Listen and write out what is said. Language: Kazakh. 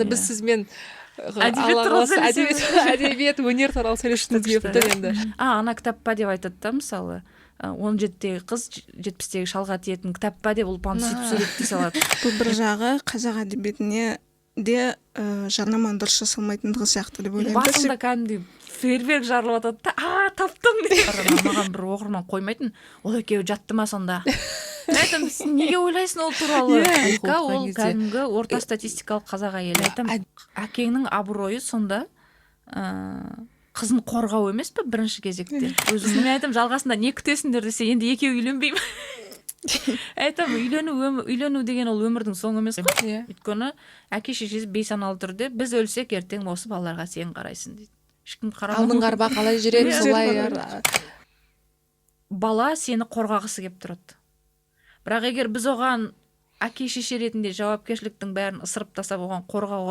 Біз сізмен Әдебиет туралы сөйлесеміз. әдебиет, өнер туралы сөйлескіміз келіп тұр енді. Ана кітап па деп айтады да, мысалы 17-тегі қыз 70-тегі шалға тиетін кітап па деп ұлпан сөйтіп суреттей салады. Бұл бір жағы қазақ әдебиетіне де жарнаманы дұрыс жасалмайтындығы сияқты деп ойлаймын. Басында кәдімгідей фейерверк жарылып жатады да, таптым дейді. Маған бір оқырман қоймайтын, ол екеуі жатты ма сонда? Айтам, неге ойлайсың ол туралы? Ол кәдімгі орта статистикалық қазақ әйелі. Айтам, әкеңнің абыройы сонда қызын қорғау емес пе бірінші кезекте? Өзім айтам, жалғасында не күтесіңдер десе, енді екеуі үйленбеймін. Айтам, үйлену деген ол өмірдің соңы емес қой. Өйткені әке шешесі бейсаналы түрде біз өлсек ертең осы балаларға сен қарайсың дейді. Ешкім қарамайды. Алдыңғы арба қалай жүреді, солай. Бала сені қорғағысы келіп тұрады. Бірақ егер біз оған әке шеше ретінде жауапкершіліктің бәрін ысырып тастап оған қорғау